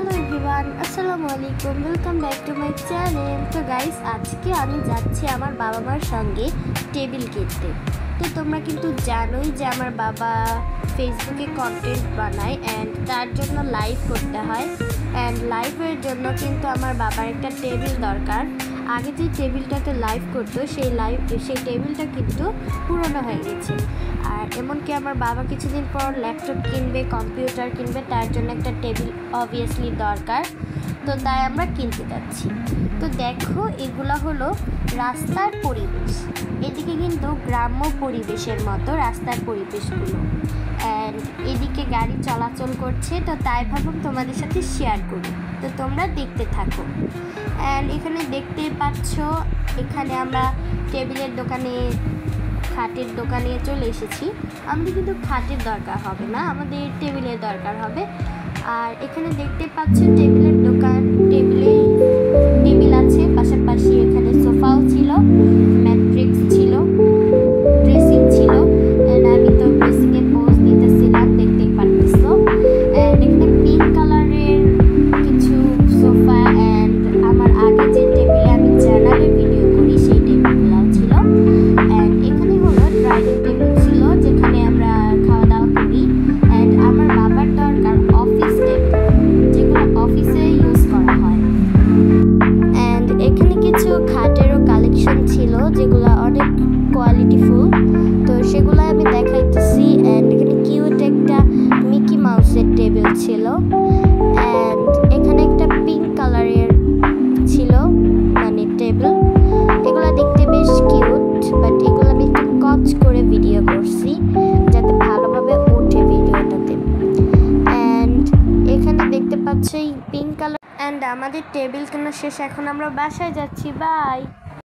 Hello everyone, আসসালামু আলাইকুম, welcome back to my channel. তো গাইস, আজকে আমি যাচ্ছি আমার বাবা মার সঙ্গে টেবিল কিনতে। তো তোমরা কিন্তু জানোই যে আমার বাবা ফেসবুকে কন্টেন্ট বানায় অ্যান্ড তার জন্য লাইভ করতে হয়। অ্যান্ড লাইভের জন্য কিন্তু আমার বাবার একটা টেবিল দরকার। আগে যে টেবিলটাতে লাইভ করতো সেই টেবিলটা কিন্তু পুরনো হয়ে গেছে। আর এমনকি আমার বাবা কিছুদিন পর ল্যাপটপ কিনবে, কম্পিউটার কিনবে, তার জন্য একটা টেবিল অবভিয়াসলি দরকার। তো তাই আমরা কিনতে যাচ্ছি। তো দেখো, এগুলো হলো রাস্তার পরিবেশ। এদিকে কিন্তু গ্রাম্য পরিবেশের মতো রাস্তার পরিবেশগুলো, অ্যান্ড এদিকে গাড়ি চলাচল করছে। তো তাই ভাবলাম তোমাদের সাথে শেয়ার করি। তো তোমরা দেখতে থাকো। অ্যান্ড এখানে দেখতে পাচ্ছ, এখানে আমরা টেবিলের দোকানে, খাটের দোকানে চলে এসেছি। আমাদের কিন্তু খাটের দরকার হবে না, আমাদের টেবিলের দরকার হবে। আর এখানে দেখতে পাচ্ছ টেবিলের দোকান, টেবিল আছে, পাশাপাশি এখানে সোফাও ছিল, ম্যাট্রিক্স ছিল, ড্রেসিং ছিল। অ্যান্ড আমি তো ড্রেসিংয়ে পোজ দিতেছিলাম, দেখতেই পারতেছো। অ্যান্ড এখানে পিঙ্ক কালারের কিছু সোফা, অ্যান্ড আমার আগে যে টেবিলে আমি চ্যানেলে ভিডিও করি সেই টেবিলগুলোও ছিল। অ্যান্ড এখানে হলো ডাইনিং টেবিল ছিল, যেখানে আমরা খাওয়া দাওয়া করি। অ্যান্ড আমার বাবার দরকার অফিস টেবিল, যেগুলো অফিসে ইউজ করা হয়। অ্যান্ড এখানে কিছু খাটেরও কালেকশন ছিল, যেগুলো অনেক কোয়ালিটিফুল। তো সেগুলো আমি দেখাইতেছি। অ্যান্ড এখানে কিউট একটা মিকি মাউসের টেবিল ছিল। অ্যান্ড এখানে একটা পিঙ্ক কালারের ছিল, মানে টেবিল। এগুলো দেখতে বেশ কিউট, বাট এগুলো আমি একটু কচ করে ভিডিও করছি যাতে ভালোভাবে ওঠে ভিডিওটাতে। অ্যান্ড এখানে দেখতে পাচ্ছ এই পিঙ্ক কালার। অ্যান্ড আমাদের টেবিল কেনা শেষ, এখন আমরা বাসায় যাচ্ছি। বাই।